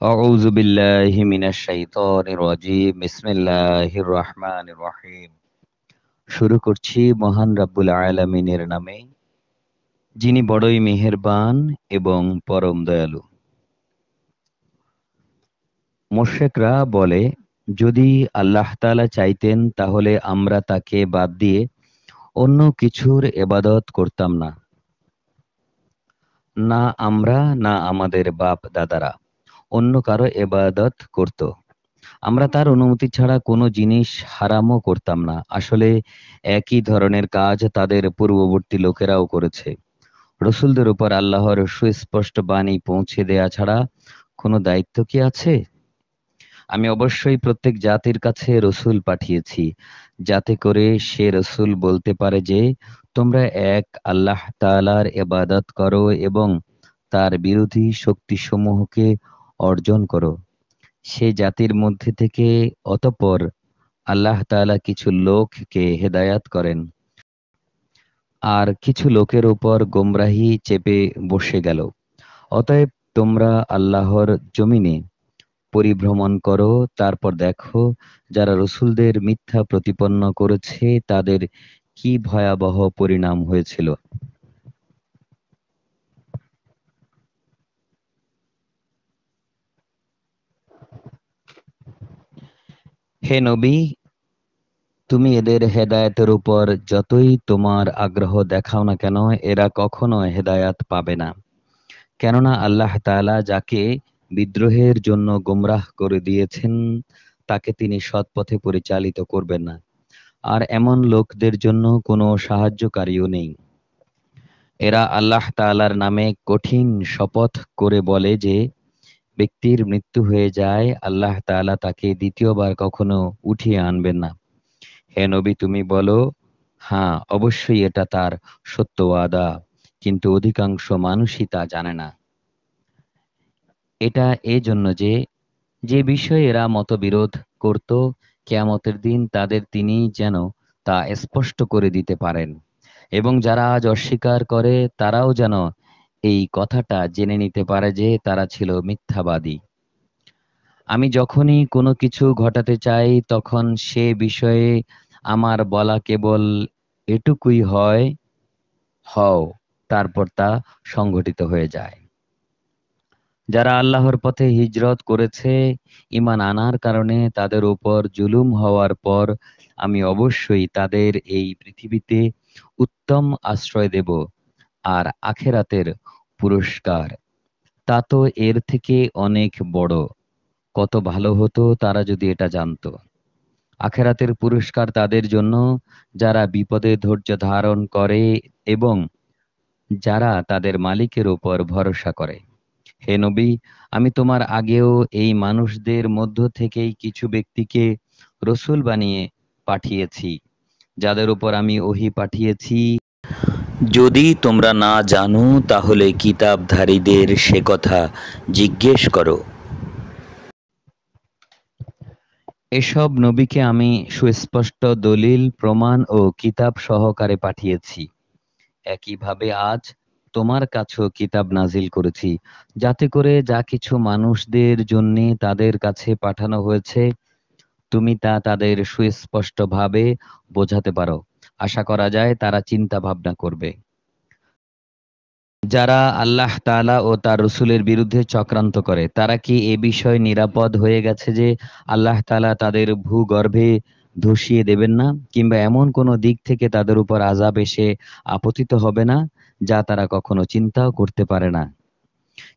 أعوذ بالله من الشيطان الرجيم بسم الله الرحمن الرحيم। শুরু করছি মহান রাব্বুল আলামিনের নামে, যিনি বড়ই মেহেরবান এবং পরম দয়ালু। মুশরিকরা বলে, যদি আল্লাহ তাআলা চাইতেন তাহলে আমরা তাকে বাদ দিয়ে অন্য কিছুর ইবাদত করতাম না, না আমরা না আমাদের বাপ দাদারা অন্য কারো ইবাদত করত। আমরা তার অনুমতি ছাড়া কোনো জিনিস হারামও করতাম না। আসলে একই ধরনের কাজ তাদের পূর্ববর্তী লোকেরাও করেছে। রসুলদের উপর আল্লাহর সুস্পষ্ট বাণী পৌঁছে দেয়া ছাড়া কোনো দায়িত্ব কি আছে? আমি অবশ্যই প্রত্যেক জাতির কাছে রসুল পাঠিয়েছি, যাতে করে সে রসুল বলতে পারে যে, তোমরা এক আল্লাহ তাআলার ইবাদত করো এবং তার বিরোধী শক্তিসমূহকে অর্জন করো। সে জাতির মধ্যে থেকে অতঃপর আল্লাহ তাআলা কিছু লোককে হেদায়াত করেন, আর কিছু লোকের উপর গোমরাহি চেপে বসে গেল। অতএব তোমরা আল্লাহর জমিনে পরিভ্রমণ করো, তারপর দেখো যারা রসুলদের মিথ্যা প্রতিপন্ন করেছে তাদের কি ভয়াবহ পরিণাম হয়েছিল। হে নবী, তুমি এদের হেদায়েতের উপর যতই তোমার আগ্রহ দেখাও না কেন, এরা কখনো হেদায়াত পাবে না। কেননা আল্লাহ তাআলা যাকে বিদ্রোহের জন্য গোমরাহ করে দিয়েছেন, তাকে তিনি সৎ পথে পরিচালিত করবেন না। আর এমন লোকদের জন্য কোনো সাহায্যকারীও নেই। এরা আল্লাহ তাআলার নামে কঠিন শপথ করে বলে যে, ব্যক্তির মৃত্যু হয়ে যায়, আল্লাহ তাআলা তাকে দ্বিতীয়বার কখনো উঠিয়ে আনবেন না। হে নবী, তুমি বলো, হ্যাঁ অবশ্যই এটা তার সত্য ওয়াদা, কিন্তু অধিকাংশ মানুষই তা জানে না। এটা এজন্য যে, যে বিষয়ে এরা মতবিরোধ করত, কিয়ামতের দিন তাদের তিনি যেন তা স্পষ্ট করে দিতে পারেন, এবং যারা আজ অস্বীকার করে তারাও যেন এই কথাটা জেনে নিতে পারে যে তারা ছিল মিথ্যাবাদী। আমি যখনই কোনো কিছু ঘটাতে চাই তখন সে বিষয়ে আমার বলা কেবল এটুকুই হয়, হও, তারপর তা সংঘটিত হয়ে যায়। যারা আল্লাহর পথে হিজরত করেছে, ঈমান আনার কারণে তাদের উপর জুলুম হওয়ার পর আমি অবশ্যই তাদের এই পৃথিবীতে উত্তম আশ্রয় দেব, আর আখেরাতের পুরস্কার তা তো এর থেকে অনেক বড়। কত ভালো হতো তারা যদি এটা জানতো। আখেরাতের পুরস্কার তাদের জন্য যারা বিপদে ধৈর্য ধারণ করে এবং যারা তাদের মালিকের উপর ভরসা করে। হে নবী, আমি তোমার আগেও এই মানুষদের মধ্য থেকেই কিছু ব্যক্তিকে রসূল বানিয়ে পাঠিয়েছি, যাদের উপর আমি ওহী পাঠিয়েছি। যদি তোমরা না জানো তাহলে কিতাবধারীদের সে কথা জিজ্ঞেস করো। এসব নবীকে আমি সুস্পষ্ট দলিল প্রমাণ ও কিতাব সহকারে পাঠিয়েছি। একইভাবে আজ তোমার কাছেও কিতাব নাজিল করেছি, যাতে করে যা কিছু মানুষদের জন্য তাদের কাছে পাঠানো হয়েছে তুমি তা তাদের সুস্পষ্টভাবে বোঝাতে পারো। আশা করা যায় তারা চিন্তা ভাবনা করবে। যারা আল্লাহ তাআলা ও তার রসূলের বিরুদ্ধে চক্রান্ত করে, তারা কি এ বিষয়ে নিরাপদ হয়ে গেছে যে আল্লাহ তাআলা তাদের ভূগর্ভে ধসিয়ে দেবেন না, কিংবা এমন কোনো দিক থেকে তাদের উপর আযাব এসে আপতিত হবে না যা তারা কখনো চিন্তাও করতে পারে না?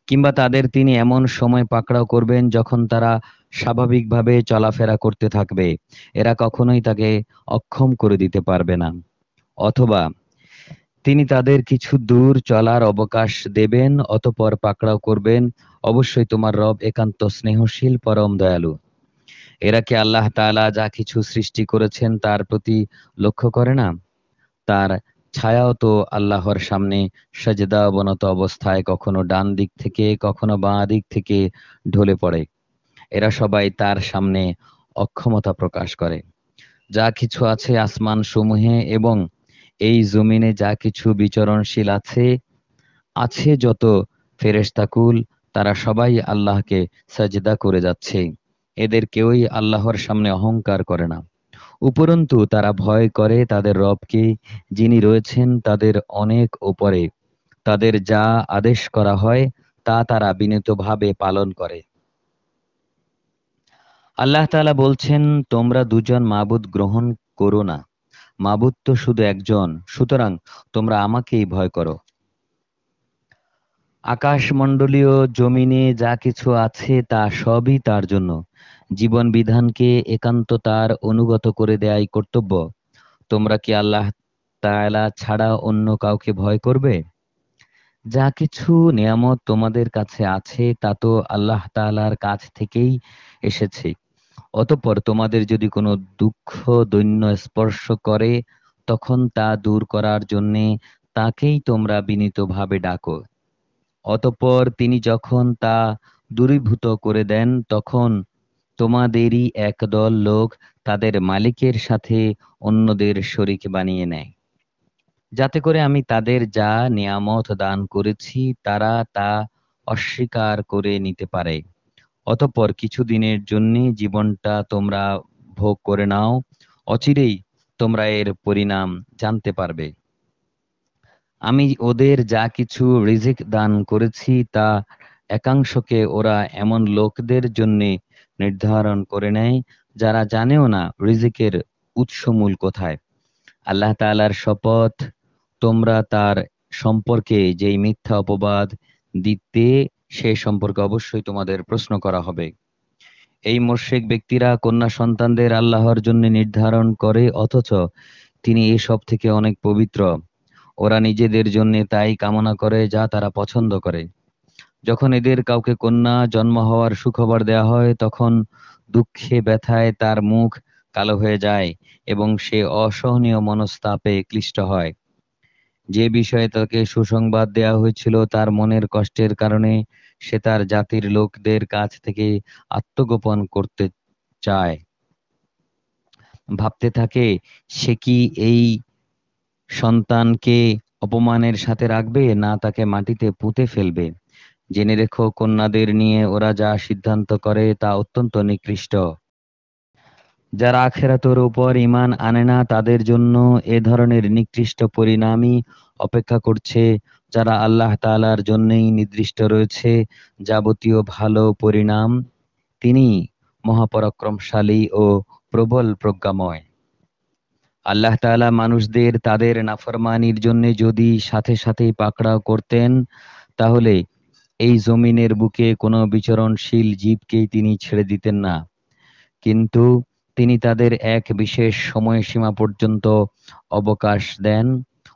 কিংবা তাদের তিনি এমন সময় পাকড়াও করবেন যখন তারা স্বাভাবিকভাবে চলাফেরা করতে থাকবে, এরা কখনোই তাকে অক্ষম করে দিতে পারবে না? অথবা তিনি তাদের কিছু দূর চলার অবকাশ দেবেন, অতঃপর পাকড়াও করবেন। অবশ্যই তোমার রব একান্ত স্নেহশীল পরম দয়ালু। এরা কি আল্লাহ তাআলা যা কিছু সৃষ্টি করেছেন তার প্রতি লক্ষ্য করে না? তার ছায়াও তো আল্লাহর সামনে সাজদা অবনত অবস্থায় কখনো ডান দিক থেকে কখনো বাঁ দিক থেকে ঢলে পড়ে। এরা সবাই তার সামনে অক্ষমতা প্রকাশ করে। যা কিছু আছে আসমান সমূহে এবং এই জমিনে যা কিছু বিচরণশীল আছে, আছে যত ফেরেশতাকুল, তারা সবাই আল্লাহকে সাজদা করে যাচ্ছে। এদের কেউই আল্লাহর সামনে অহংকার করে না। উপরন্তু তারা ভয় করে তাদের রবকে, যিনি রয়েছেন তাদের অনেক উপরে। তাদের যা আদেশ করা হয় তা তারা বিনীতভাবে পালন করে। আল্লাহ তাআলা বলছেন, তোমরা দুজন মাবুদ গ্রহণ করো না। মাবুদ তো শুধু একজন, সুতরাং তোমরা আমাকেই ভয় করো। আকাশমণ্ডলীয় জমিনে যা কিছু আছে তা সবই তার জন্য। জীবন বিধানকে একান্ত তার অনুগত করে দেয়াই কর্তব্য। তোমরা কি আল্লাহ তাআলা ছাড়া অন্য কাউকে ভয় করবে? যা কিছু নিয়ামত তোমাদের কাছে আছে তা তো আল্লাহ তাআলার কাছ থেকেই এসেছে। অতঃপর তোমাদের যদি কোনো দুঃখ দৈন্য স্পর্শ করে, তখন তা দূর করার জন্যে তাকেই তোমরা বিনীতভাবে ডাকো। অতঃপর তিনি যখন তা দূরীভূত করে দেন, তখন তোমাদেরই একদল লোক তাদের মালিকের সাথে অন্যদের শরীক বানিয়ে নেয়, যাতে করে আমি তাদের যা নিয়ামত দান করেছি তারা তা অস্বীকার করে নিতে পারে। অতঃপর কিছুদিনের জন্য জীবনটা তোমরা ভোগ করে নাও, অচিরেই তোমরা এর পরিণাম জানতে পারবে। আমি ওদের যা কিছু রিজিক দান করেছি তা একাংশকে ওরা এমন লোকদের জন্য নির্ধারণ করে নেয় যারা জানেও না রিজিকের উৎসমূল কোথায়। আল্লাহ তাআলার শপথ, তোমরা তার সম্পর্কে যেই মিথ্যা অপবাদ দিতে, সে সম্পর্কে অবশ্যই তোমাদের প্রশ্ন করা হবে। এই মুশরিক ব্যক্তিরা কন্যা সন্তানদের আল্লাহর জন্য নির্ধারণ করে, অথচ তিনি এসব থেকে অনেক পবিত্র। ওরা নিজেদের জন্য তাই কামনা করে যা তারা পছন্দ করে। যখন এদের কাউকে কন্যা জন্ম হওয়ার সুখবর দেয়া হয়, তখন দুঃখে ব্যথায় তার মুখ কালো হয়ে যায় এবং সে অসহনীয় মনস্তাপে ক্লিষ্ট হয়। যে বিষয়ে তাকে সুসংবাদ দেয়া হয়েছিল তার মনের কষ্টের কারণে সে তার জাতির লোকদের কাছ থেকে আত্মগোপন করতে চায়। ভাবতে থাকে, সে কি এই সন্তানকে অপমানের সাথে রাখবে, না তাকে মাটিতে পুঁতে ফেলবে। জেনে রেখো, কন্যাদের নিয়ে ওরা যা সিদ্ধান্ত করে তা অত্যন্ত নিকৃষ্ট। যারা আখিরাতের উপর ঈমান আনে না তাদের জন্য এ ধরনের নিকৃষ্ট পরিণামই অপেক্ষা করছে। যারা আল্লাহ তাআলার জন্যই নির্দিষ্ট রয়েছে যাবতীয় ভালো পরিণাম। তিনি মহাপরাক্রমশালী ও প্রবল প্রজ্ঞাময়। আল্লাহ তাআলা মানুষদের তাদের নাফরমানির জন্য যদি সাথে সাথেই পাকড়াও করতেন, তাহলে এই জমিনের বুকে কোনো বিচরণশীল জীবকেই তিনি ছেড়ে দিতেন না। কিন্তু তিনি তাদের এক বিশেষ সময়সীমা পর্যন্ত অবকাশ দেন।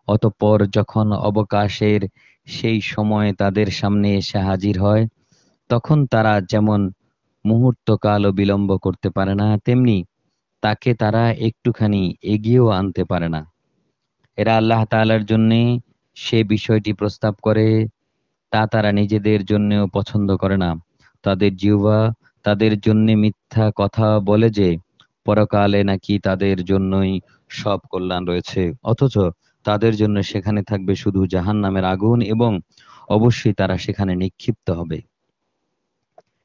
অতঃপর যখন অবকাশের সেই সময় তাদের সামনে এসে হাজির হয়, তখন তারা যেমন মুহূর্তকালও বিলম্ব করতে পারে না, তেমনি তাকে তারা একটুখানি এগিয়েও আনতে পারে না। এরা আল্লাহ তাআলার জন্যে সে বিষয়টি প্রস্তাব করে, তা তারা নিজেদের জন্যেও পছন্দ করে না। তাদের জিহ্বা তাদের জন্যে মিথ্যা কথা বলে যে পরকালে নাকি তাদের জন্যই সব কল্যাণ রয়েছে, অথচ তাদের জন্য সেখানে থাকবে শুধু জাহান্নামের আগুন এবং অবশ্যই তারা সেখানে নিক্ষিপ্ত হবে।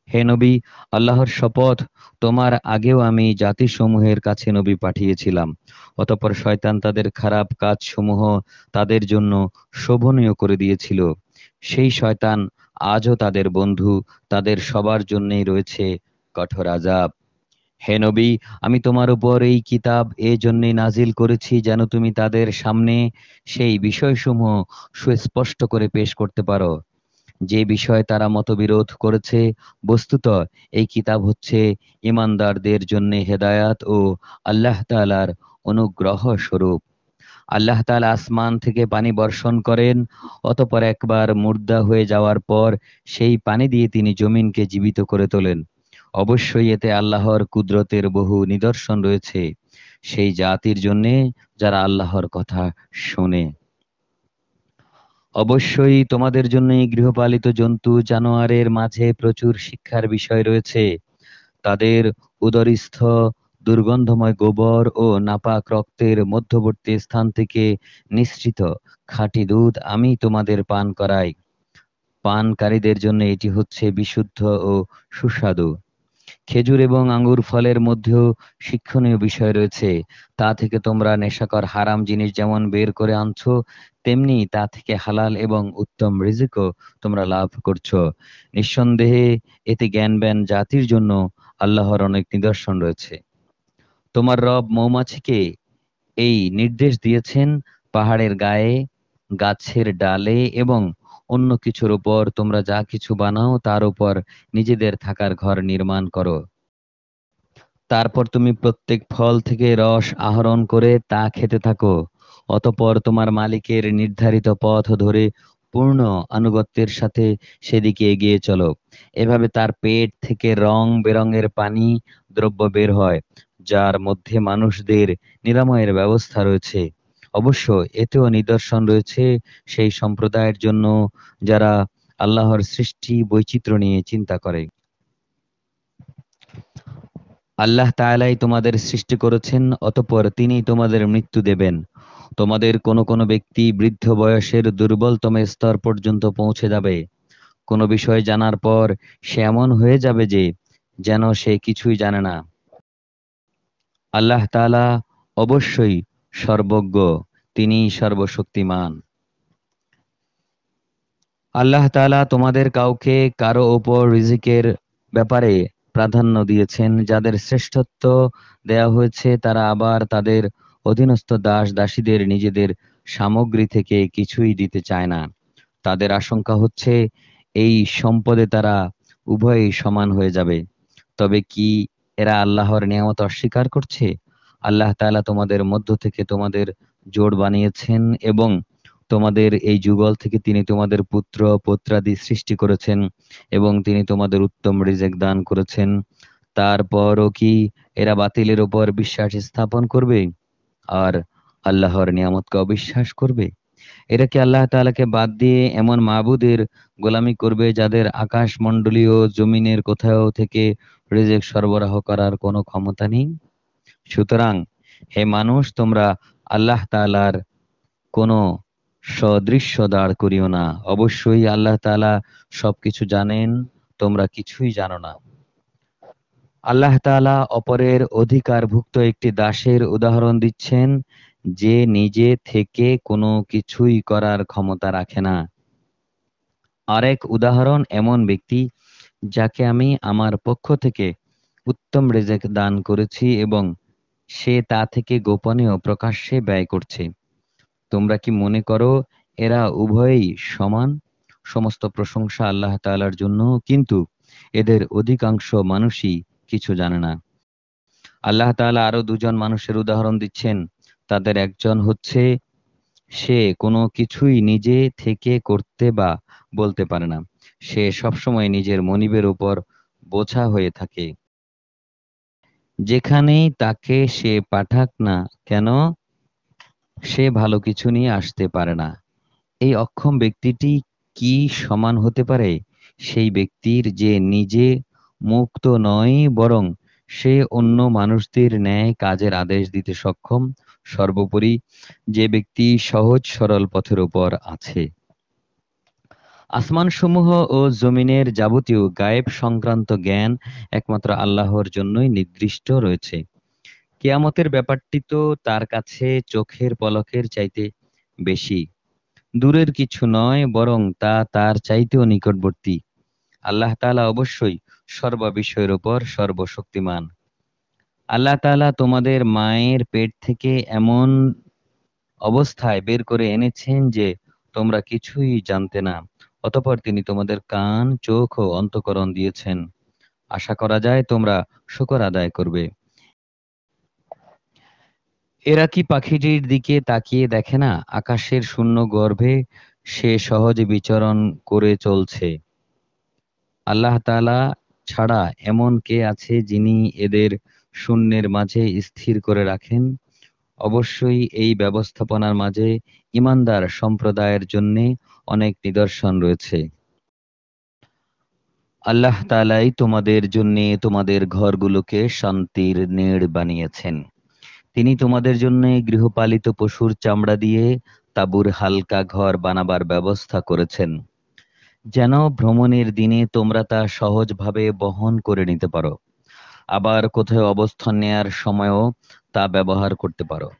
হে নবী, আল্লাহর শপথ, তোমার আগেও আমি জাতিসমূহের কাছে নবী পাঠিয়েছিলাম। অতঃপর শয়তান তাদের খারাপ কাজসমূহ তাদের জন্য শোভনীয় করে দিয়েছিল। সেই শয়তান আজও তাদের বন্ধু, তাদের সবার জন্যই রয়েছে কঠোর আযাব। হে নবী, আমি তোমার উপর এই কিতাব এই জন্যই নাজিল করেছি যেন তুমি তাদের সামনে সেই বিষয়সমূহ সুস্পষ্ট করে পেশ করতে পারো যে বিষয়ে তারা মতবিরোধ করেছে। বস্তুত এই কিতাব হচ্ছে ঈমানদারদের জন্য হেদায়াত ও আল্লাহ তাআলার অনুগ্রহ স্বরূপ। আল্লাহ তাআলা আসমান থেকে পানি বর্ষণ করেন, অতঃপর একবার মুর্দা হয়ে যাওয়ার পর সেই পানি দিয়ে তিনি জমিনকে জীবিত করে তোলেন। অবশ্যই এতে আল্লাহর কুদরতের বহু নিদর্শন রয়েছে সেই জাতির জন্যে যারা আল্লাহর কথা শোনে। অবশ্যই তোমাদের জন্য এই গৃহপালিত জন্তু জানোয়ারের মাঝে প্রচুর শিক্ষার বিষয় রয়েছে। তাদের উদরস্থ দুর্গন্ধময় গোবর ও নাপাক রক্তের মধ্যবর্তী স্থান থেকে নিঃসৃত খাঁটি দুধ আমি তোমাদের পান করাই। পানকারীদের জন্য এটি হচ্ছে বিশুদ্ধ ও সুস্বাদু। খেজুর এবং আঙ্গুর ফলের মধ্যেও শিক্ষণীয় বিষয় রয়েছে। তা থেকে তোমরা নেশাকর হারাম জিনিস যেমন বের করে আনছো, তেমনি তা থেকে হালাল এবং উত্তম রিজিকও তোমরা লাভ করছো। নিঃসন্দেহে এতে জ্ঞানবান জাতির জন্য আল্লাহর অনেক নিদর্শন রয়েছে। তোমার রব মৌমাছিকে এই নির্দেশ দিয়েছেন, পাহাড়ের গায়ে, গাছের ডালে এবং অন্য কিছুর উপর তোমরা যা কিছু বানাও তার উপর নিজেদের থাকার ঘর নির্মাণ করো। তারপর তুমি প্রত্যেক ফল থেকে রস আহরণ করে তা খেতে থাকো। অতঃপর তোমার মালিকের নির্ধারিত পথ ধরে পূর্ণ আনুগত্যের সাথে সেদিকে এগিয়ে চলো। এভাবে তার পেট থেকে রং বেরঙের পানি দ্রব্য বের হয়, যার মধ্যে মানুষদের নিরাময়ের ব্যবস্থা রয়েছে। অবশ্য এতেও নিদর্শন রয়েছে সেই সম্প্রদায়ের জন্য যারা আল্লাহর সৃষ্টি বৈচিত্র্য নিয়ে চিন্তা করে। আল্লাহ তাআলাই তোমাদের সৃষ্টি করেছেন, অতঃপর তিনি তোমাদের মৃত্যু দেবেন। তোমাদের কোনো কোনো ব্যক্তি বৃদ্ধ বয়সের দুর্বলতম স্তর পর্যন্ত পৌঁছে যাবে। কোনো বিষয় জানার পর সে এমন হয়ে যাবে যে যেন সে কিছুই জানে না। আল্লাহ তাআলা অবশ্যই সর্বজ্ঞ, তিনি সর্বশক্তিমান। আল্লাহ তাআলা তোমাদের কাউকে কারো ওপর রিজিকের ব্যাপারে প্রাধান্য দিয়েছেন। যাদের শ্রেষ্ঠত্ব দেয়া হয়েছে তারা আবার তাদের অধীনস্থ দাস দাসীদের নিজেদের সামগ্রী থেকে কিছুই দিতে চায় না। তাদের আশঙ্কা হচ্ছে এই সম্পদে তারা উভয়ই সমান হয়ে যাবে। তবে কি এরা আল্লাহর নিয়ামত অস্বীকার করছে? আল্লাহ তাআলা তোমাদের মধ্য থেকে তোমাদের জোড় বানিয়েছেন এবং তোমাদের এই যুগল থেকে তিনি তোমাদের পুত্র পৌত্রাদি সৃষ্টি করেছেন এবং তিনি তোমাদের উত্তম রিজিক দান করেছেন। তারপরও কি এরা বাতিলের উপর বিশ্বাস স্থাপন করবে আর আল্লাহর নিয়ামতকে অবিশ্বাস করবে? এরা কি আল্লাহ তাআলাকে বাদ দিয়ে এমন মাবুদের গোলামি করবে যাদের আকাশমণ্ডলীয় জমিনের কোথাও থেকে রিজিক সরবরাহ করার কোনো ক্ষমতা নেই? সুতরাং হে মানুষ, তোমরা আল্লাহ তাআলার কোনো সদৃশ্য দাঁড় করিও না। অবশ্যই আল্লাহ তাআলা সবকিছু জানেন, তোমরা কিছুই জানো না। আল্লাহ তাআলা অপরের অধিকারভুক্ত একটি দাসের উদাহরণ দিচ্ছেন যে নিজে থেকে কোনো কিছুই করার ক্ষমতা রাখে না। আরেক উদাহরণ এমন ব্যক্তি যাকে আমি আমার পক্ষ থেকে উত্তম রিজিক দান করেছি এবং সে তা থেকে গোপনে ও প্রকাশ্যে ব্যয় করছে। তোমরা কি মনে করো এরা উভয়েই সমান? সমস্ত প্রশংসা আল্লাহ তাআলার জন্য, কিন্তু এদের অধিকাংশ মানুষই কিছু জানে না। আল্লাহ তাআলা আরো দুজন মানুষের উদাহরণ দিচ্ছেন। তাদের একজন হচ্ছে সে কোনো কিছুই নিজে থেকে করতে বা বলতে পারে না। সে সবসময় নিজের মনিবের উপর বোঝা হয়ে থাকে। যেখানেই তাকে সে পাঠাক না কেন, সে ভালো কিছু নিয়ে আসতে পারে না। এই অক্ষম ব্যক্তিটি কি সমান হতে পারে সেই ব্যক্তির যে নিজে মুক্ত নয়, বরং সে অন্য মানুষদের ন্যায় কাজের আদেশ দিতে সক্ষম, সর্বোপরি যে ব্যক্তি সহজ সরল পথের উপর আছে। আসমানসমূহ ও জমিনের যাবতীয় গায়েব সংক্রান্ত জ্ঞান একমাত্র আল্লাহর জন্যই নির্দিষ্ট রয়েছে। কিয়ামতের ব্যাপারটি তো তার কাছে চোখের পলকের চাইতে বেশি দূরের কিছু নয়, বরং তা তার চাইতেও নিকটবর্তী। আল্লাহ তাআলা অবশ্যই সর্ববিষয়ের উপর সর্বশক্তিমান। আল্লাহ তাআলা তোমাদের মায়ের পেট থেকে এমন অবস্থায় বের করে এনেছেন যে তোমরা কিছুই জানতে না। অতঃপর তিনি তোমাদের কান, চোখ ও অন্তঃকরণ দিয়েছেন। আশা করা যায় তোমরা শুকর আদায় করবে। এরা কি পাখিটির দিকে তাকিয়ে দেখে না? আকাশের শূন্য গর্ভে সে সহজে বিচরণ করে চলছে। আল্লাহ তাআলা ছাড়া এমন কে আছে যিনি এদের শূন্যের মাঝে স্থির করে রাখেন? অবশ্যই এই ব্যবস্থাপনার মাঝে ঈমানদার সম্প্রদায়ের জন্যে অনেক নিদর্শন রয়েছে। আল্লাহ তাআলাই তোমাদের জন্যে তোমাদের ঘরগুলোকে শান্তির নীড় বানিয়েছেন। তিনি তোমাদের জন্যে গৃহপালিত পশুর চামড়া দিয়ে তাঁবুর হালকা ঘর বানাবার ব্যবস্থা করেছেন। যেন ভ্রমণের দিনে তোমরা তা সহজভাবে বহন করে নিতে পারো, আবার কোথাও অবস্থান নেয়ার সময়ও তা ব্যবহার করতে পারো।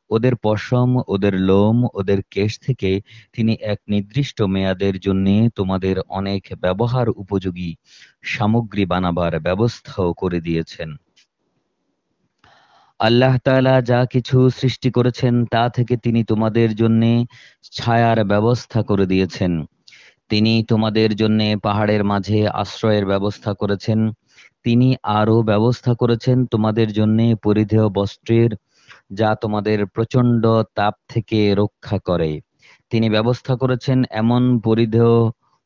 ওদের পশম, ওদের লোম, ওদের কেশ থেকে তিনি এক নির্দিষ্ট মেয়াদের জন্য তোমাদের অনেক ব্যবহার উপযোগী সামগ্রী বানাবার ব্যবস্থাও করে দিয়েছেন। আল্লাহ তাআলা যা কিছু সৃষ্টি করেছেন তা থেকে তিনি তোমাদের জন্য ছায়ার ব্যবস্থা করে দিয়েছেন। তিনি তোমাদের জন্য পাহাড়ের মাঝে আশ্রয়ের ব্যবস্থা করেছেন। তিনি আরও ব্যবস্থা করেছেন তোমাদের জন্য পরিধেয় বস্ত্রের, যা তোমাদের প্রচণ্ড তাপ থেকে রক্ষা করে। তিনি ব্যবস্থা করেছেন এমন পরিধেয়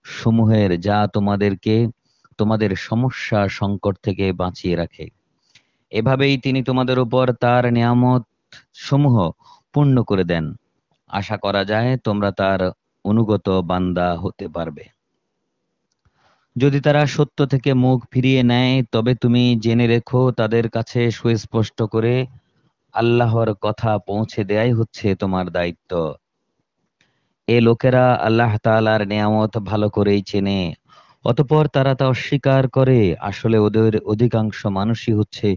সমূহের যা তোমাদেরকে তোমাদের সমস্যা সংকট থেকে বাঁচিয়ে রাখে। এভাবেই তিনি তোমাদের উপর তার নিয়ামত সমূহ পূর্ণ করে দেন। আশা করা যায় তোমরা তার অনুগত বান্দা হতে পারবে। যদি তারা সত্য থেকে মুখ ফিরিয়ে নেয় তবে তুমি জেনে রেখো তাদের কাছে সুস্পষ্ট করে আল্লাহর কথা পৌঁছে দেয়াই হচ্ছে তোমার দায়িত্ব। এ লোকেরা আল্লাহ তাআলার নিয়ামত ভালো করেই চেনে, অতঃপর তারা তা অস্বীকার করে। আসলে ওদের অধিকাংশ মানুষই হচ্ছে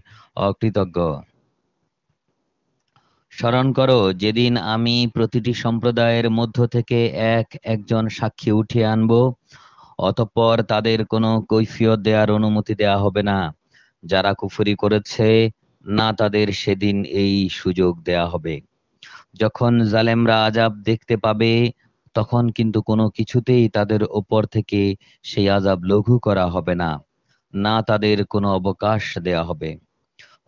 অকৃতজ্ঞ। স্মরণ করো যেদিন আমি প্রতিটি সম্প্রদায়ের মধ্য থেকে একজন সাক্ষী উঠিয়ে আনব, অতঃপর তাদের কোনো কৈফিয়ত দেওয়ার অনুমতি দেয়া হবে না। যারা কুফরি করেছে, না তাদের সেদিন এই সুযোগ দেয়া হবে। যখন জালেমরা আযাব দেখতে পাবে, তখন কিন্তু কোনো কিছুতেই তাদের ওপর থেকে সেই আযাব লঘু করা হবে না, না তাদের কোনো অবকাশ দেয়া হবে।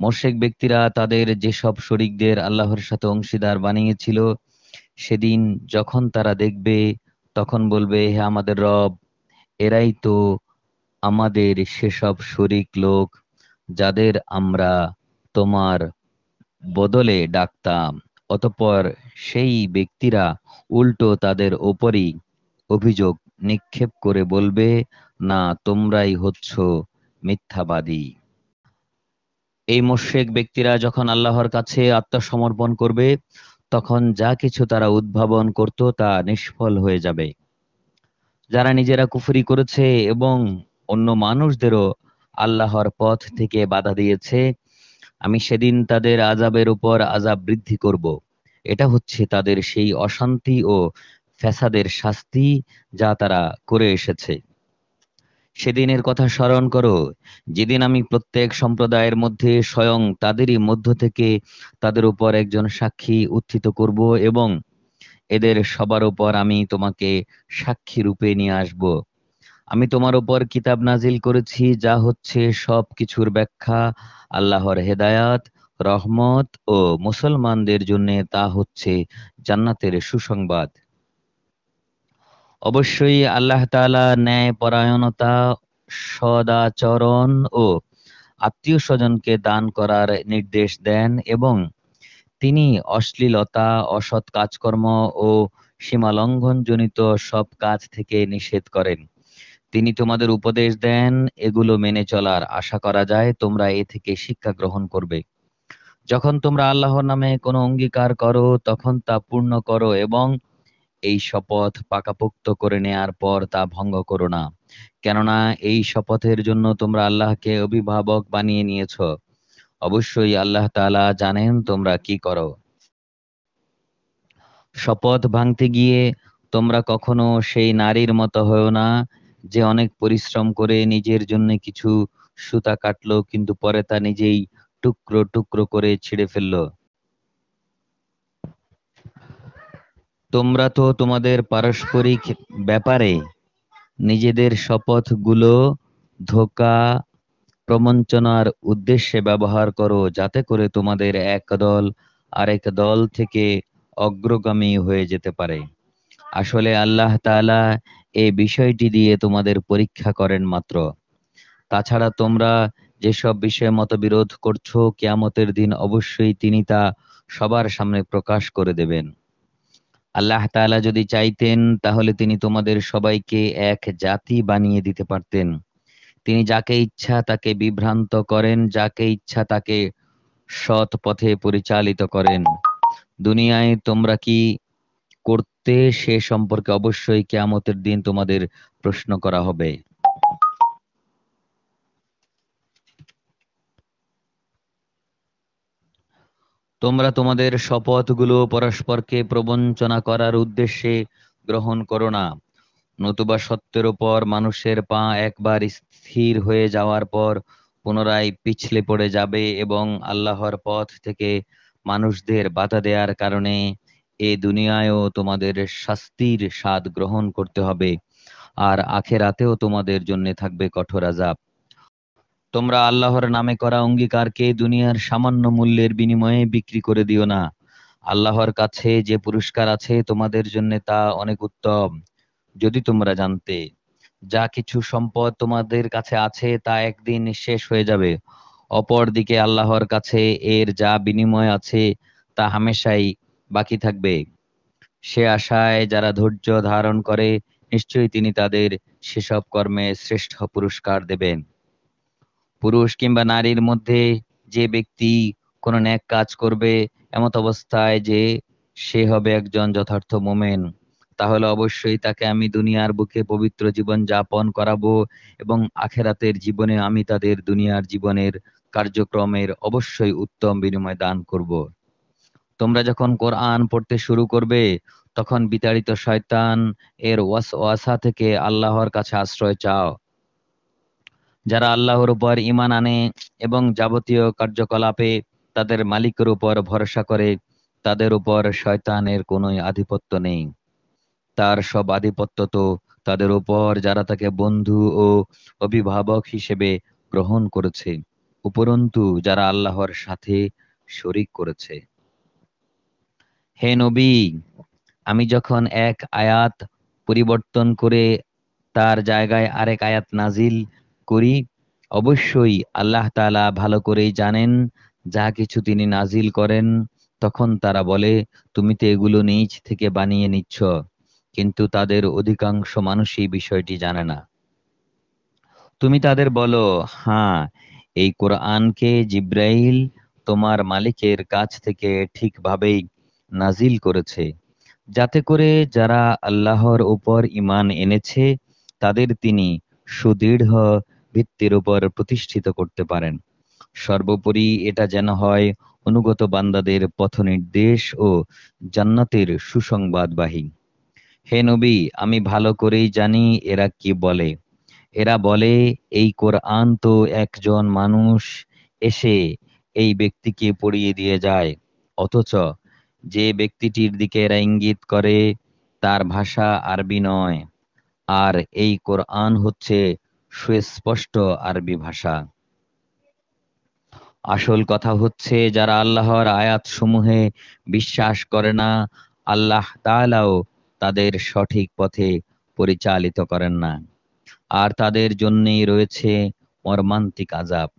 মোশরিক ব্যক্তিরা তাদের যেসব শরীকদের আল্লাহর সাথে অংশীদার বানিয়েছিল, সেদিন যখন তারা দেখবে, তখন বলবে, হে আমাদের রব, এরাই তো আমাদের সেসব শরীক লোক যাদের আমরা তোমার বদলে ডাকতাম। অতঃপর সেই ব্যক্তিরা উল্টো তাদের ওপরই অভিযোগ নিক্ষেপ করে বলবে, না তোমরাই হচ্ছ মিথ্যাবাদী। এই মোশরিক ব্যক্তিরা যখন আল্লাহর কাছে আত্মসমর্পণ করবে, তখন যা কিছু তারা উদ্ভাবন করত তা নিষ্ফল হয়ে যাবে। যারা নিজেরা কুফরি করেছে এবং অন্য মানুষদেরও আল্লাহর পথ থেকে বাধা দিয়েছে, আমি সেদিন তাদের আযাবের উপর আযাব বৃদ্ধি করব। এটা হচ্ছে তাদের সেই অশান্তি ও ফ্যাসাদের শাস্তি যা তারা করে এসেছে। সেদিনের কথা স্মরণ করো, যেদিন আমি প্রত্যেক সম্প্রদায়ের মধ্যে স্বয়ং তাদেরই মধ্য থেকে তাদের উপর একজন সাক্ষী উত্থিত করব এবং এদের সবার উপর আমি তোমাকে সাক্ষী রূপে নিয়ে আসব। আমি তোমার উপর কিতাব নাজিল করেছি যা হচ্ছে সব কিছুর ব্যাখ্যা, আল্লাহর হেদায়াত, রহমত ও মুসলমানদের জন্য তা হচ্ছে জান্নাতের সুসংবাদ। অবশ্যই আল্লাহ তাআলা ন্যায় পরায়ণতা, সদাচরণ ও আত্মীয় স্বজনকে দান করার নির্দেশ দেন এবং তিনি অশ্লীলতা, অসৎ কাজকর্ম ও সীমালঙ্ঘনজনিত সব কাজ থেকে নিষেধ করেন। তিনি তোমাদের উপদেশ দেন এগুলো মেনে চলার। আশা করা যায় তোমরা এ থেকে শিক্ষা গ্রহণ করবে। যখন তোমরা আল্লাহর নামে কোনো অঙ্গীকার করো তখন তা পূর্ণ করো এবং এই শপথ পাকাপোক্ত করে নেয়ার পর তা ভঙ্গ করো না। কেননা এই শপথের জন্য তোমরা আল্লাহকে অভিভাবক বানিয়ে নিয়েছ। অবশ্যই আল্লাহ তাআলা জানেন তোমরা কি করো। শপথ ভাঙতে গিয়ে তোমরা কখনো সেই নারীর মতো হয়ো না যে অনেক পরিশ্রম করে নিজের জন্য কিছু সুতা কাটলো কিন্তু পরে তা নিজেই টুকরো টুকরো করে ছিঁড়ে ফেললো। তোমরা তো তোমাদের পারস্পরিক ব্যাপারে নিজেদের শপথগুলো ধোঁকা, প্রবঞ্চনার উদ্দেশ্যে ব্যবহার করো, যাতে করে তোমাদের এক দল আরেক দল থেকে অগ্রগামী হয়ে যেতে পারে। আসলে আল্লাহ তাআলা এই বিষয়টি দিয়ে তোমাদের পরীক্ষা করেন মাত্র। তাছাড়া তোমরা যেসব বিষয়ে মতবিরোধ করছো, কিয়ামতের দিন অবশ্যই তিনি তা সবার সামনে প্রকাশ করে দেবেন। আল্লাহ তাআলা যদি চাইতেন তাহলে তিনি তোমাদের সবাইকে এক জাতি বানিয়ে দিতে পারতেন। তিনি যাকে ইচ্ছা তাকে বিভ্রান্ত করেন, যাকে ইচ্ছা তাকে সৎ পথে পরিচালিত করেন। দুনিয়ায় তোমরা কি করতে সে সম্পর্কে অবশ্যই কিয়ামতের দিন তোমাদের প্রশ্ন করা হবে। তোমরা তোমাদের শপথগুলো পরস্পরকে প্রবঞ্চনা করার উদ্দেশ্যে গ্রহণ করো না, নতুবা সত্যের উপর মানুষের পা একবার স্থির হয়ে যাওয়ার পর পুনরায় পিছলে পড়ে যাবে এবং আল্লাহর পথ থেকে মানুষদের বাধা দেওয়ার কারণে এ দুনিয়ায়ও তোমাদের শাস্তির স্বাদ গ্রহণ করতে হবে, আর আখেরাতেও তোমাদের জন্য থাকবে কঠোর আযাব। তোমরা আল্লাহর নামে করা অঙ্গীকারকে দুনিয়ার সামান্য মূল্যের বিনিময়ে বিক্রি করে দিও না। আল্লাহর কাছে যে পুরস্কার আছে তোমাদের জন্য তা অনেক উত্তম। যদি তোমরা জানতে, যা কিছু সম্পদ তোমাদের কাছে আছে তা একদিন শেষ হয়ে যাবে, অপরদিকে আল্লাহর কাছে এর যা বিনিময় আছে তা হামেশাই বাকি থাকবে। সে আশায় যারা ধৈর্য ধারণ করে, নিশ্চয়ই তিনি তাদের সেসব কর্মে শ্রেষ্ঠ পুরস্কার দেবেন। পুরুষ কিংবা নারীর মধ্যে যে ব্যক্তি কোনো ন্যাক কাজ করবে এমত অবস্থায় যে সে হবে একজন যথার্থ মোমেন, তাহলে অবশ্যই তাকে আমি দুনিয়ার বুকে পবিত্র জীবন যাপন করাবো এবং আখেরাতের জীবনে আমি তাদের দুনিয়ার জীবনের কার্যক্রমের অবশ্যই উত্তম বিনিময় দান করব। তোমরা যখন কোরআন পড়তে শুরু করবে, তখন বিতাড়িত শয়তান এর ওয়াসওয়াসা থেকে আল্লাহর কাছে আশ্রয় চাও। যারা আল্লাহর উপর ঈমান আনে এবং যাবতীয় কার্যকলাপে তাদের মালিকের উপর ভরসা করে, তাদের উপর শয়তানের কোনো আধিপত্য নেই। তার সব আধিপত্য তো তাদের উপর যারা তাকে বন্ধু ও অভিভাবক হিসেবে গ্রহণ করেছে, উপরন্তু যারা আল্লাহর সাথে শরীক করেছে। হে নবী, আমি যখন এক আয়াত পরিবর্তন করে তার জায়গায় আরেক আয়াত নাজিল করি, অবশ্যই আল্লাহ তাআলা ভালো করেই জানেন যা কিছু তিনি নাজিল করেন। তখন তারা বলে, তুমি তো এগুলো নিজ থেকে বানিয়ে নিচ্ছ, কিন্তু তাদের অধিকাংশ মানুষই বিষয়টি জানে না। তুমি তাদের বলো, হ্যাঁ, এই কোরআনকে জিব্রাইল তোমার মালিকের কাছ থেকে ঠিকভাবেই নাজিল করেছে, যাতে করে যারা আল্লাহর উপর ঈমান এনেছে তাদের তিনি সুদৃঢ় ভিত্তির উপর প্রতিষ্ঠিত করতে পারেন। সর্বোপরি এটা যেন হয় অনুগত বান্দাদের পথনির্দেশ ও জান্নাতের সুসংবাদবাহী। হে নবী, আমি ভালো করেই জানি এরা কি বলে। এরা বলে, এই কোরআন তো একজন মানুষ এসে এই ব্যক্তিকে পড়িয়ে দিয়ে যায়, অথচ যে ব্যক্তিটির দিকে এরা ইঙ্গিত করে তার ভাষা আরবি নয়, আর এই কোরআন হচ্ছে সুস্পষ্ট আরবি ভাষা। আসল কথা হচ্ছে, যারা আল্লাহর আয়াত সমূহে বিশ্বাস করে না, আল্লাহ তাআলাও তাদের সঠিক পথে পরিচালিত করেন না, আর তাদের জন্যই রয়েছে মর্মান্তিক আযাব।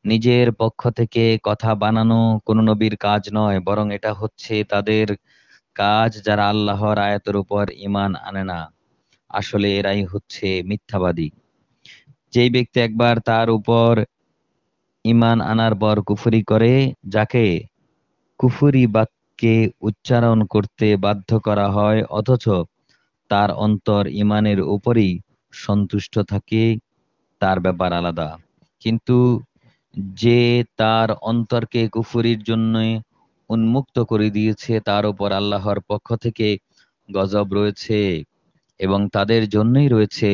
নিজের পক্ষ থেকে কথা বানানো কোনো নবীর কাজ নয়, বরং এটা হচ্ছে তাদের কাজ যারা আল্লাহর আয়াতের উপর ঈমান আনে না। আসলে এরাই হচ্ছে মিথ্যাবাদী। যেই ব্যক্তি একবার তার উপর ঈমান আনার পর কুফরি করে, যাকে কুফরি বাক্যে উচ্চারণ করতে বাধ্য করা হয় অথচ তার অন্তর ঈমানের উপরই সন্তুষ্ট থাকে, তার ব্যাপার আলাদা। কিন্তু যে তার অন্তরকে কুফরির জন্য উন্মুক্ত করে দিয়েছে, তার উপর আল্লাহর পক্ষ থেকে গজব রয়েছে এবং তাদের জন্যই রয়েছে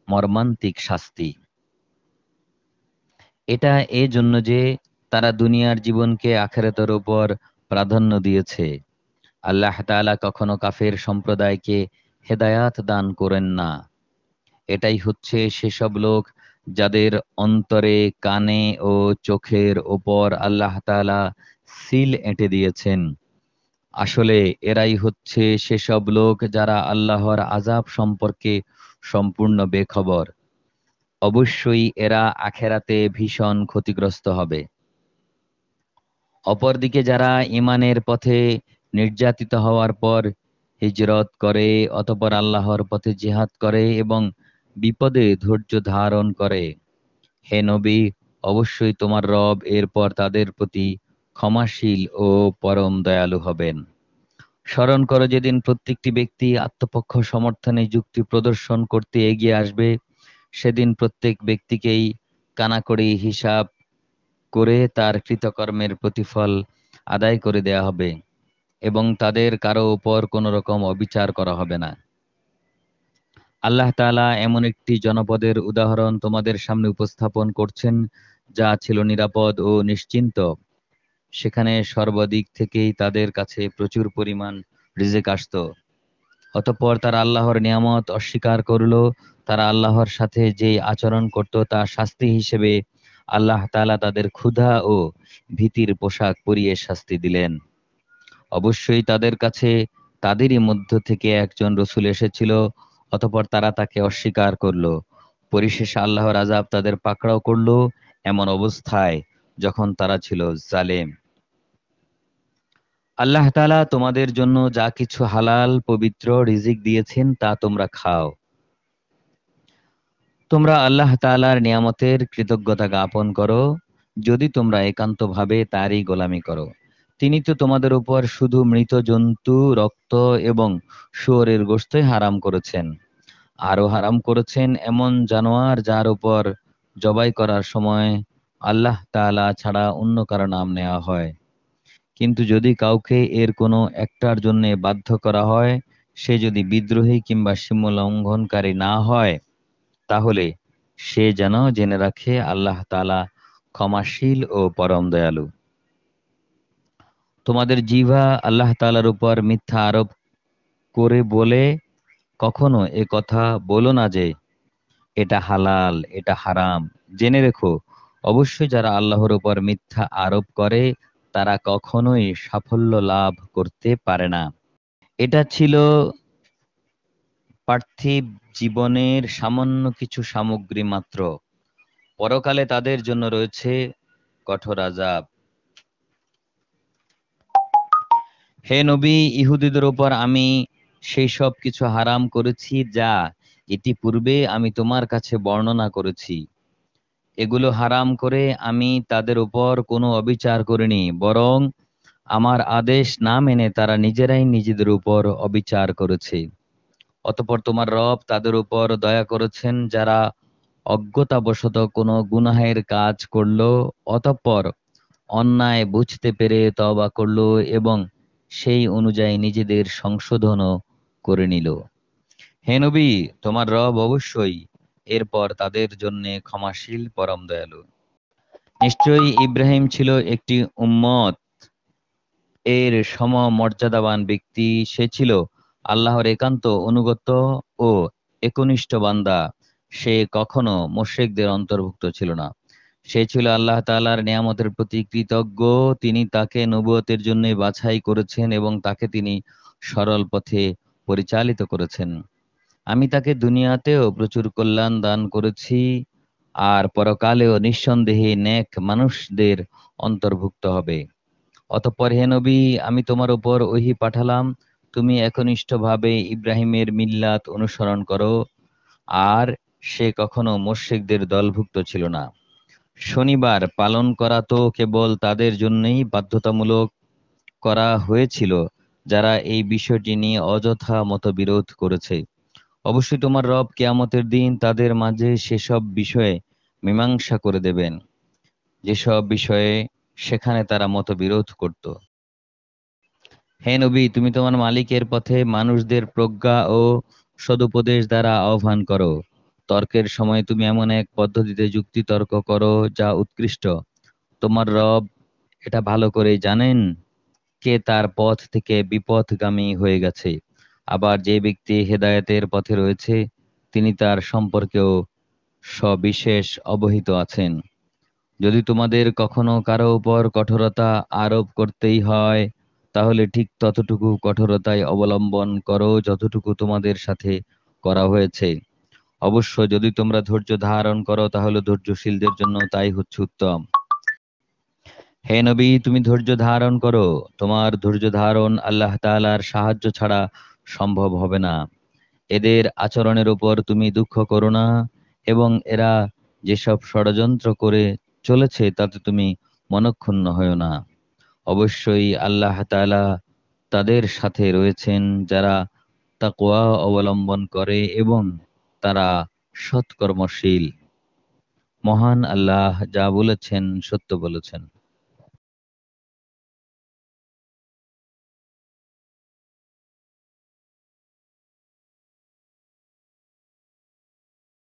মর্মান্তিক শাস্তি। এটা এই জন্য যে তারা দুনিয়ার জীবনকে আখিরাতের উপর প্রাধান্য দিয়েছে। আল্লাহ তাআলা কখনো কাফের সম্প্রদায়কে হেদায়াত দান করেন না। এটাই হচ্ছে সেসব লোক যাদের অন্তরে, কানে ও চোখের ওপর আল্লাহ তাআলা সিল এঁটে দিয়েছেন। আসলে এরাই হচ্ছে সেসব লোক যারা আল্লাহর আযাব সম্পর্কে সম্পূর্ণ বেখবর। অবশ্যই এরা আখেরাতে ভীষণ ক্ষতিগ্রস্ত হবে। অপরদিকে যারা ঈমানের পথে নির্যাতিত হওয়ার পর হিজরত করে, অতঃপর আল্লাহর পথে জিহাদ করে এবং বিপদে ধৈর্য ধারণ করে, হে নবী, অবশ্যই তোমার রব এরপর তাদের প্রতি ক্ষমাশীল ও পরম দয়ালু হবেন। স্মরণ করো যেদিন প্রত্যেকটি ব্যক্তি আত্মপক্ষ সমর্থনে যুক্তি প্রদর্শন করতে এগিয়ে আসবে, সেদিন প্রত্যেক ব্যক্তিকেই কানাকড়ি হিসাব করে তার কৃতকর্মের প্রতিফল আদায় করে দেয়া হবে এবং তাদের কারো উপর কোনো রকম অবিচার করা হবে না। আল্লাহ তাআলা এমন একটি জনপদের উদাহরণ তোমাদের সামনে উপস্থাপন করছেন যা ছিল নিরাপদ ও নিশ্চিন্ত। সেখানে সর্বদিক থেকেই তাদের কাছে প্রচুর পরিমাণ রিজিক আসত। অতঃপর তারা আল্লাহর নিয়ামত অস্বীকার করল। তারা আল্লাহর সাথে যে আচরণ করত তা শাস্তি হিসেবে আল্লাহ তাআলা তাদের ক্ষুধা ও ভীতির পোশাক পরিয়ে শাস্তি দিলেন। অবশ্যই তাদের কাছে তাদেরই মধ্য থেকে একজন রসূল এসেছিল, অতঃপর তারা তাকে অস্বীকার করল। পরিশেষে আল্লাহর আযাব তাদের পাকড়াও করল এমন অবস্থায় যখন তারা ছিল জালেম। আল্লাহ তাআলা তোমাদের জন্য যা কিছু হালাল পবিত্র রিজিক দিয়েছেন তা তোমরা খাও। তোমরা আল্লাহ তাআলার নিয়ামতের কৃতজ্ঞতা জ্ঞাপন করো যদি তোমরা একান্তভাবে তারই গোলামি করো। তিনি তো তোমাদের উপর শুধু মৃত জন্তু, রক্ত এবং শুয়োরের গোশতই হারাম করেছেন। আরো হারাম করেছেন এমন জানোয়ার যার উপর জবাই করার সময় আল্লাহ তাআলা ছাড়া অন্য কারো নাম নেওয়া হয়। কিন্তু যদি কাউকে এর কোনো একটার জন্য বাধ্য করা হয়, সে যদি বিদ্রোহী কিংবা সীমালঙ্ঘনকারী না হয়, তাহলে সে যেন জেনে রাখে আল্লাহ তাআলা ক্ষমাশীল ও পরম দয়ালু। তোমাদের জিহ্বা আল্লাহ তাআলার উপর মিথ্যা আরোপ করে বলে কখনো এ কথা বলো না যে এটা হালাল, এটা হারাম। জেনে রেখো, অবশ্যই যারা আল্লাহর উপর মিথ্যা আরোপ করে তারা কখনোই সাফল্য লাভ করতে পারে না। এটা ছিল পার্থিব জীবনের সামান্য কিছু সামগ্রী মাত্র। পরকালে তাদের জন্য রয়েছে কঠোর আযাব। হে নবী, ইহুদীদের উপর আমি সেই সব কিছু হারাম করেছি যা ইতিপূর্বে আমি তোমার কাছে বর্ণনা করেছি। এগুলো হারাম করে আমি তাদের উপর কোনো অবিচার করিনি, বরং আমার আদেশ না মেনে তারা নিজেরাই নিজেদের উপর অবিচার করেছে। অতঃপর তোমার রব তাদের উপর দয়া করেছেন যারা অজ্ঞতাবশত কোনো গুনাহের কাজ করলো, অতঃপর অন্যায় বুঝতে পেরে তওবা করলো এবং সেই অনুযায়ী নিজেদের সংশোধনও করে নিল। হে নবী, তোমার রব অবশ্যই এরপর তাদের জন্য ক্ষমাশীল পরম দয়ালু। নিশ্চয়ই ইব্রাহিম ছিল একটি উম্মত, এর সমমর্যাদাবান ব্যক্তি। সে ছিল আল্লাহর একান্ত অনুগত ও একনিষ্ঠ বান্দা। সে কখনো মুশরিকদের অন্তর্ভুক্ত ছিল না। সে ছিল আল্লাহ তাআলার নিয়ামতের প্রতি কৃতজ্ঞ। তিনি তাকে নবুয়তের জন্য বাছাই করেছেন এবং তাকে তিনি সরল পথে পরিচালিত করেছেন। আমি তাকে দুনিয়াতেও প্রচুর কল্যাণ দান করেছি আর পরকালেও নিঃসন্দেহে নেক মানুষদের অন্তর্ভুক্ত হবে। অতঃপর হে নবী, আমি তোমার উপর ওহী পাঠালাম, তুমি একনিষ্ঠভাবে ইব্রাহিমের মিল্লাত অনুসরণ করো, আর সে কখনো মুশরিকদের দলভুক্ত ছিল না। শনিবার পালন করা তো কেবল তাদের জন্যই বাধ্যতামূলক করা হয়েছিল যারা এই বিষয়টি নিয়ে অযথা মতবিরোধ করেছে। অবশ্যই তোমার রব কিয়ামতের দিন তাদের মাঝে সেসব বিষয়ে মীমাংসা করে দেবেন যেসব বিষয়ে সেখানে তারা মতবিরোধ করত। হে নবী, তুমি তোমার মালিকের পথে মানুষদের প্রজ্ঞা ও সদুপদেশ দ্বারা আহ্বান করো। তর্কের সময় তুমি এমন এক পদ্ধতিতে যুক্তি তর্ক করো যা উৎকৃষ্ট। তোমার রব এটা ভালো করেই জানেন কে তার পথ থেকে বিপথগামী হয়ে গেছে। আবার যে ব্যক্তি হেদায়েতের পথে রয়েছে তিনি তার সম্পর্কেও সবিশেষ অবহিত আছেন। যদি তোমাদের কখনো কারো উপর কঠোরতা আরোপ করতেই হয়, তাহলে ঠিক ততটুকু কঠোরতাই অবলম্বন করো যতটুকু তোমাদের সাথে করা হয়েছে। অবশ্য যদি তোমরা ধৈর্য ধারণ করো তাহলে ধৈর্যশীলদের জন্য তাই হচ্ছে উত্তম। হে নবী, তুমি ধৈর্য ধারণ করো। তোমার ধৈর্য ধারণ আল্লাহ তাআলার সাহায্য ছাড়া সম্ভব হবে না। এদের আচরণের উপর তুমি দুঃখ করো না এবং এরা যেসব ষড়যন্ত্র করে চলেছে তাতে তুমি মনঃক্ষুণ্ণ হয়ো না। অবশ্যই আল্লাহ তাআলা তাদের সাথে রয়েছেন যারা তাকওয়া অবলম্বন করে এবং তারা সৎকর্মশীল। মহান আল্লাহ যা বলেছেন সত্য বলেছেন।